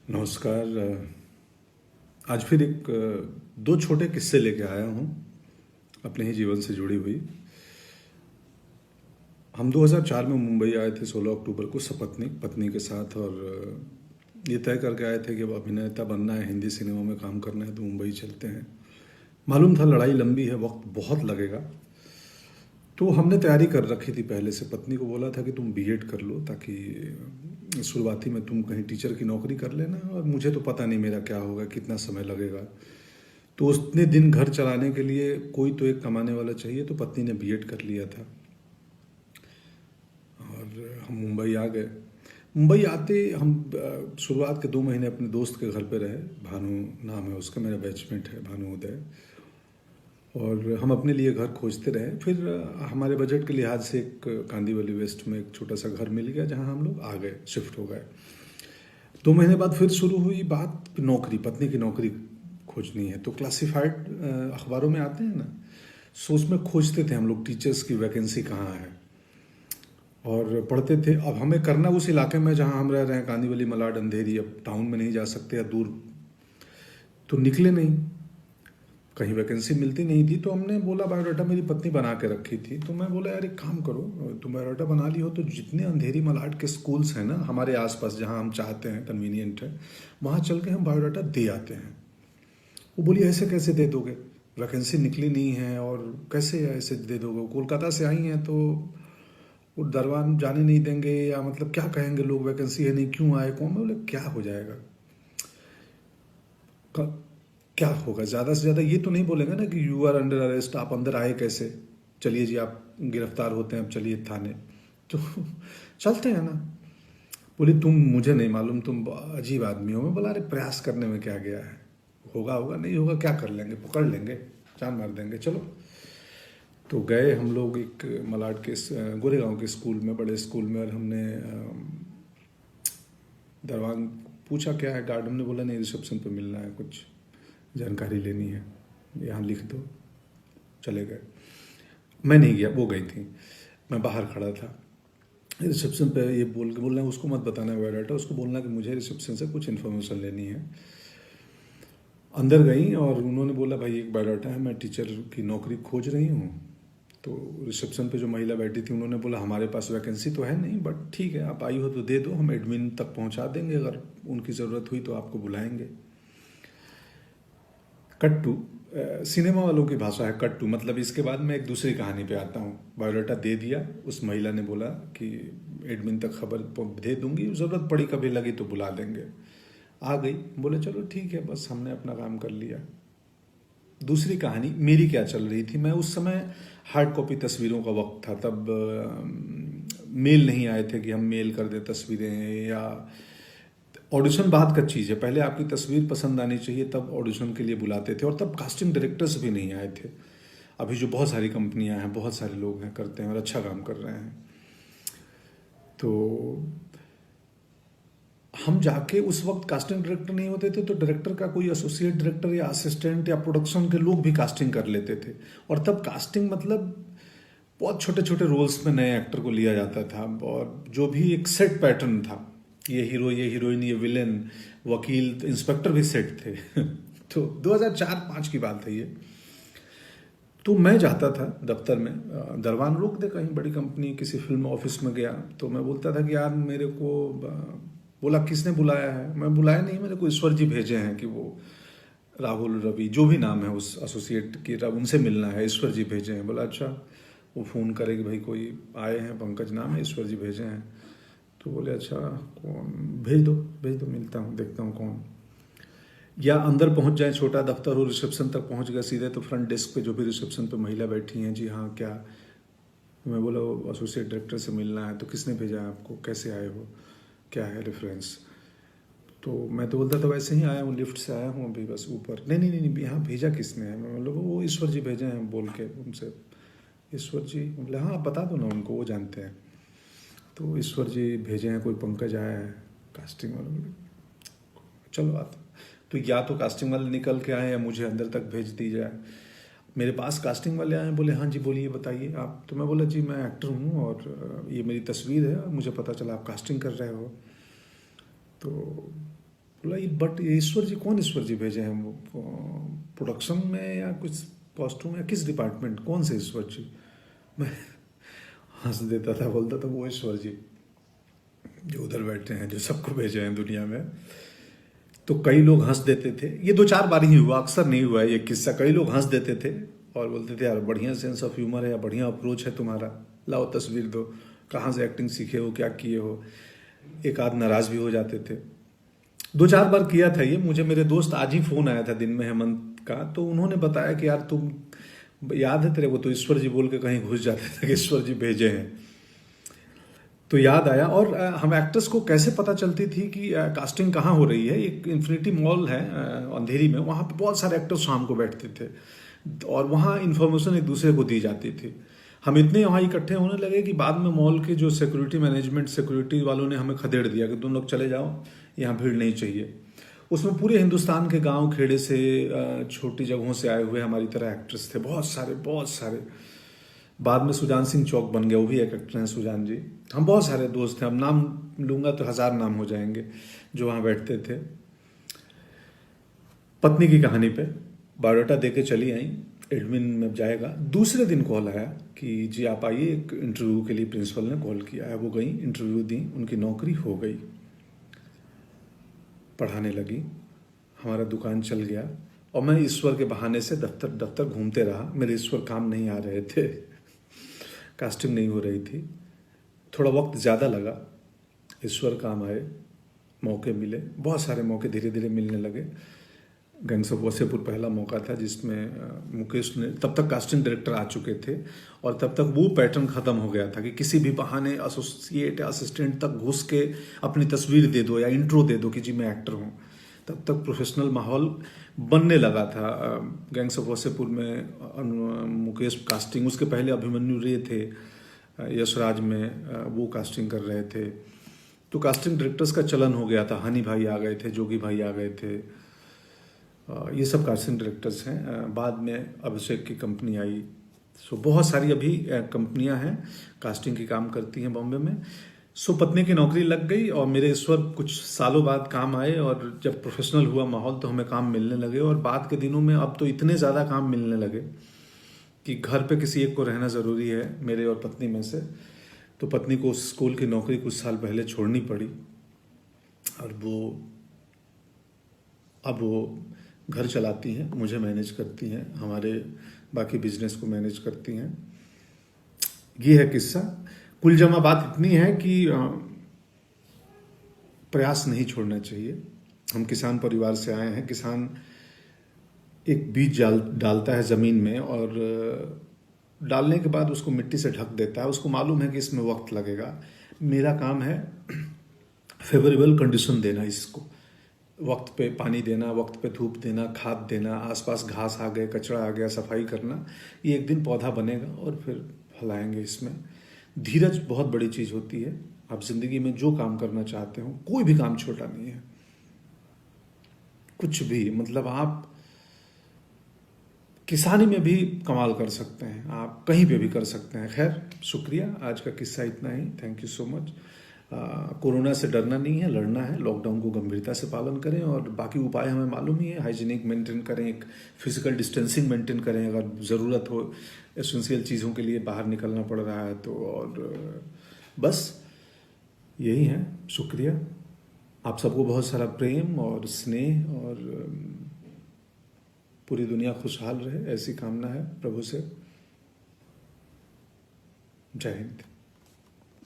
नमस्कार। आज फिर एक दो छोटे किस्से लेके आया हूँ अपने ही जीवन से जुड़ी हुई। हम 2004 में मुंबई आए थे 16 अक्टूबर को सपत्नी पत्नी के साथ, और ये तय करके आए थे कि अब अभिनेता बनना है, हिंदी सिनेमा में काम करना है तो मुंबई चलते हैं। मालूम था लड़ाई लंबी है, वक्त बहुत लगेगा, तो हमने तैयारी कर रखी थी पहले से। पत्नी को बोला था कि तुम बीएड कर लो ताकि शुरुआती में तुम कहीं टीचर की नौकरी कर लेना, और मुझे तो पता नहीं मेरा क्या होगा, कितना समय लगेगा। तो उतने दिन घर चलाने के लिए कोई तो एक कमाने वाला चाहिए, तो पत्नी ने बीएड कर लिया था और हम मुंबई आ गए। मुंबई आते हम शुरुआत के 2 महीने अपने दोस्त के घर पे रहे। भानु नाम है उसका, मेरा बैचमेट है भानु उदय। और हम अपने लिए घर खोजते रहे। फिर हमारे बजट के लिहाज से एक कांदीवली वेस्ट में एक छोटा सा घर मिल गया, जहां हम लोग आ गए, शिफ्ट हो गए। 2 महीने बाद फिर शुरू हुई बात नौकरी, पत्नी की नौकरी खोजनी है। तो क्लासिफाइड अखबारों में आते हैं ना, सो उसमें खोजते थे हम लोग टीचर्स की वैकेंसी कहाँ है, और पढ़ते थे। अब हमें करना उस इलाके में जहाँ हम रह रहे हैं, कांदीवली, मलाड, अंधेरी। अब टाउन में नहीं जा सकते या दूर, तो निकले नहीं, कहीं वैकेंसी मिलती नहीं थी। तो हमने बोला, बायोडाटा मेरी पत्नी बना के रखी थी, तो मैं बोला यार एक काम करो, तुम बायोडाटा बना ली हो तो जितने अंधेरी मलाड के स्कूल्स हैं ना हमारे आसपास, जहाँ हम चाहते हैं, कन्वीनियंट है, वहाँ चल के हम बायोडाटा दे आते हैं। वो बोली ऐसे कैसे दे दोगे, वैकेंसी निकली नहीं है और कैसे ऐसे दे दोगे, कोलकाता से आई हैं तो वो दरबार जाने नहीं देंगे, या मतलब क्या कहेंगे लोग, वैकेंसी है नहीं, क्यों आए कौन। बोले क्या हो जाएगा, क्या होगा, ज़्यादा से ज़्यादा ये तो नहीं बोलेंगे ना कि यू आर अंडर अरेस्ट, आप अंदर आए कैसे, चलिए जी आप गिरफ्तार होते हैं, अब चलिए थाने। तो चलते हैं ना। बोली तुम, मुझे नहीं मालूम, तुम अजीब आदमी हो। मैं बोला अरे प्रयास करने में क्या गया है, होगा होगा, नहीं होगा क्या कर लेंगे, पकड़ लेंगे, जान मार देंगे, चलो। तो गए हम लोग एक मलाड के गोरेगांव के स्कूल में, बड़े स्कूल में, और हमने दरवान पूछा क्या है, गार्ड ने बोला नहीं रिसेप्शन पे मिलना है, कुछ जानकारी लेनी है, यहाँ लिख दो। चले गए। मैं नहीं गया, वो गई थी, मैं बाहर खड़ा था। रिसेप्शन पे ये बोलना उसको मत बताना बायोडाटा, उसको बोलना कि मुझे रिसेप्शन से कुछ इन्फॉर्मेशन लेनी है। अंदर गई और उन्होंने बोला भाई एक बायोडाटा है, मैं टीचर की नौकरी खोज रही हूँ। तो रिसेप्शन पे जो महिला बैठी थी उन्होंने बोला हमारे पास वैकेंसी तो है नहीं, बट ठीक है आप आई हो तो दे दो, हम एडमिन तक पहुँचा देंगे, अगर उनकी ज़रूरत हुई तो आपको बुलाएंगे। कट्टू सिनेमा वालों की भाषा है कट्टू, मतलब इसके बाद मैं एक दूसरी कहानी पे आता हूँ। बायोडाटा दे दिया, उस महिला ने बोला कि एडमिन तक खबर दे दूंगी, ज़रूरत पड़ी कभी लगी तो बुला देंगे। आ गई, बोले चलो ठीक है, बस हमने अपना काम कर लिया। दूसरी कहानी मेरी क्या चल रही थी, मैं उस समय हार्ड कॉपी तस्वीरों का वक्त था, तब मेल नहीं आए थे कि हम मेल कर दें तस्वीरें, या ऑडिशन बाद का चीज़ है, पहले आपकी तस्वीर पसंद आनी चाहिए तब ऑडिशन के लिए बुलाते थे, और तब कास्टिंग डायरेक्टर्स भी नहीं आए थे। अभी जो बहुत सारी कंपनियां हैं, बहुत सारे लोग हैं, करते हैं और अच्छा काम कर रहे हैं। तो हम जाके, उस वक्त कास्टिंग डायरेक्टर नहीं होते थे, तो डायरेक्टर का कोई एसोसिएट डायरेक्टर या असिस्टेंट या प्रोडक्शन के लोग भी कास्टिंग कर लेते थे। और तब कास्टिंग मतलब बहुत छोटे छोटे रोल्स में नए एक्टर को लिया जाता था, और जो भी एक सेट पैटर्न था, ये हीरो, ये हीरोइन, ये विलेन, वकील, तो इंस्पेक्टर भी सेट थे। तो 2004-5 की बात है ये। तो मैं जाता था दफ्तर में, दरवान रोक दे, कहीं बड़ी कंपनी किसी फिल्म ऑफिस में गया, तो मैं बोलता था कि यार मेरे को बोला किसने बुलाया है, मैं बुलाया नहीं, मेरे को ईश्वर जी भेजे हैं कि वो राहुल, रवि, जो भी नाम है उस एसोसिएट की, उनसे मिलना है, ईश्वर जी भेजे हैं। बोला अच्छा। वो फ़ोन करे कि भाई कोई आए हैं, पंकज नाम है, ईश्वर जी भेजे हैं। तो बोले अच्छा कौन, भेज दो भेज दो, मिलता हूँ, देखता हूँ कौन। या अंदर पहुँच जाए, छोटा दफ्तर हो, रिसेप्शन तक पहुँच गए सीधे, तो फ्रंट डेस्क पे जो भी रिसेप्शन पे महिला बैठी हैं, जी हाँ क्या। मैं बोला वो एसोसिएट डायरेक्टर से मिलना है। तो किसने भेजा है आपको, कैसे आए हो, क्या है रेफरेंस। तो मैं तो बोलता था वैसे ही आया हूँ, लिफ्ट से आया हूँ अभी बस ऊपर। नहीं नहीं नहीं, यहाँ भेजा किसने है। मैं मतलब वो ईश्वर जी भेजे हैं बोल के उनसे। ईश्वर जी, बोले हाँ बता दो ना उनको, वो जानते हैं। तो ईश्वर जी भेजे हैं, कोई पंकज आया है कास्टिंग वाला। बोले चलो आता। तो या तो कास्टिंग वाले निकल के आए या मुझे अंदर तक भेज दी जाए। मेरे पास कास्टिंग वाले आए, बोले हाँ जी बोलिए बताइए आप। तो मैं बोला जी मैं एक्टर हूँ और ये मेरी तस्वीर है, और मुझे पता चला आप कास्टिंग कर रहे हो। तो बोला ये बट ये ईश्वर जी कौन ईश्वर जी भेजे हैं वो प्रोडक्शन में या कुछ कॉस्ट्यूम या किस डिपार्टमेंट, कौन से ईश्वर जी? मैं हंस देता था, बोलता था वो ईश्वर जी जो उधर बैठे हैं, जो सबको भेजे हैं दुनिया में। तो कई लोग हंस देते थे, ये 2-4 बार ही हुआ, अक्सर नहीं हुआ है ये किस्सा। कई लोग हंस देते थे और बोलते थे यार बढ़िया सेंस ऑफ ह्यूमर है या बढ़िया अप्रोच है तुम्हारा, लाओ तस्वीर दो, कहाँ से एक्टिंग सीखे हो, क्या किए हो। एक आध नाराज भी हो जाते थे। 2-4 बार किया था ये। मुझे मेरे दोस्त आज ही फोन आया था दिन में, हेमंत का, तो उन्होंने बताया कि यार तुम याद है तेरे को तो ईश्वर जी बोल के कहीं घुस जाते थे कि ईश्वर जी भेजे हैं। तो याद आया। और हम एक्टर्स को कैसे पता चलती थी कि कास्टिंग कहाँ हो रही है, एक इन्फिनिटी मॉल है अंधेरी में, वहाँ पे बहुत सारे एक्टर्स शाम को बैठते थे और वहाँ इन्फॉर्मेशन एक दूसरे को दी जाती थी। हम इतने वहाँ इकट्ठे होने लगे कि बाद में मॉल के जो सिक्योरिटी मैनेजमेंट सिक्योरिटी वालों ने हमें खदेड़ दिया कि तुम लोग चले जाओ, यहाँ भीड़ नहीं चाहिए। उसमें पूरे हिंदुस्तान के गांव खेड़े से छोटी जगहों से आए हुए हमारी तरह एक्टर्स थे, बहुत सारे बहुत सारे। बाद में सुजान सिंह चौक बन गया, वो भी एक एक्टर हैं सुजान जी। हम बहुत सारे दोस्त थे, अब नाम लूंगा तो 1000 नाम हो जाएंगे जो वहाँ बैठते थे। पत्नी की कहानी पे बायोडाटा दे के चली आई, एडमिन में जाएगा। दूसरे दिन कॉल आया कि जी आप आइए, एक इंटरव्यू के लिए प्रिंसिपल ने कॉल किया है। वो गई, इंटरव्यू दी, उनकी नौकरी हो गई। पढ़ाने लगी, हमारा दुकान चल गया और मैं ईश्वर के बहाने से दफ्तर दफ्तर घूमते रहा। मेरे ईश्वर काम नहीं आ रहे थे, कास्टिंग नहीं हो रही थी। थोड़ा वक्त ज़्यादा लगा, ईश्वर काम आए, मौके मिले, बहुत सारे मौके धीरे धीरे मिलने लगे। गैंग्स ऑफ वसेपुर पहला मौका था जिसमें मुकेश ने, तब तक कास्टिंग डायरेक्टर आ चुके थे और तब तक वो पैटर्न ख़त्म हो गया था कि किसी भी बहाने एसोसिएट या असिस्टेंट तक घुस के अपनी तस्वीर दे दो या इंट्रो दे दो कि जी मैं एक्टर हूँ। तब तक प्रोफेशनल माहौल बनने लगा था। गैंग्स ऑफ वसेपुर में मुकेश कास्टिंग, उसके पहले अभिमन्यु रे थे यशराज में, वो कास्टिंग कर रहे थे। तो कास्टिंग डायरेक्टर्स का चलन हो गया था। हनी भाई आ गए थे, जोगी भाई आ गए थे, ये सब कास्टिंग डायरेक्टर्स हैं। बाद में अभिषेक की कंपनी आई। सो बहुत सारी अभी कंपनियां हैं कास्टिंग की काम करती हैं बॉम्बे में। सो पत्नी की नौकरी लग गई और मेरे ईश्वर कुछ सालों बाद काम आए और जब प्रोफेशनल हुआ माहौल तो हमें काम मिलने लगे। और बाद के दिनों में अब तो इतने ज़्यादा काम मिलने लगे कि घर पे किसी एक को रहना ज़रूरी है, मेरे और पत्नी में से। तो पत्नी को स्कूल की नौकरी कुछ साल पहले छोड़नी पड़ी और अब वो घर चलाती हैं, मुझे मैनेज करती हैं, हमारे बाकी बिजनेस को मैनेज करती हैं। ये है किस्सा। कुल जमा बात इतनी है कि प्रयास नहीं छोड़ना चाहिए। हम किसान परिवार से आए हैं। किसान एक बीज डालता है ज़मीन में और डालने के बाद उसको मिट्टी से ढक देता है। उसको मालूम है कि इसमें वक्त लगेगा। मेरा काम है फेवरेबल कंडीशन देना, इसको वक्त पे पानी देना, वक्त पे धूप देना, खाद देना, आसपास घास आ गए, कचरा आ गया, सफाई करना। ये एक दिन पौधा बनेगा और फिर फलाएंगे। इसमें धीरज बहुत बड़ी चीज़ होती है। आप जिंदगी में जो काम करना चाहते हो, कोई भी काम छोटा नहीं है, कुछ भी, मतलब आप किसानी में भी कमाल कर सकते हैं, आप कहीं पे भी कर सकते हैं। खैर, शुक्रिया, आज का किस्सा इतना ही। Thank you so much. Corona से डरना नहीं है, लड़ना है। लॉकडाउन को गंभीरता से पालन करें और बाकी उपाय हमें मालूम ही है। हाइजीनिक मेंटेन करें, एक फिजिकल डिस्टेंसिंग मेंटेन करें, अगर ज़रूरत हो एसेंशियल चीज़ों के लिए बाहर निकलना पड़ रहा है तो। और बस यही है। शुक्रिया। आप सबको बहुत सारा प्रेम और स्नेह, और पूरी दुनिया खुशहाल रहे, ऐसी कामना है प्रभु से। जय हिंद।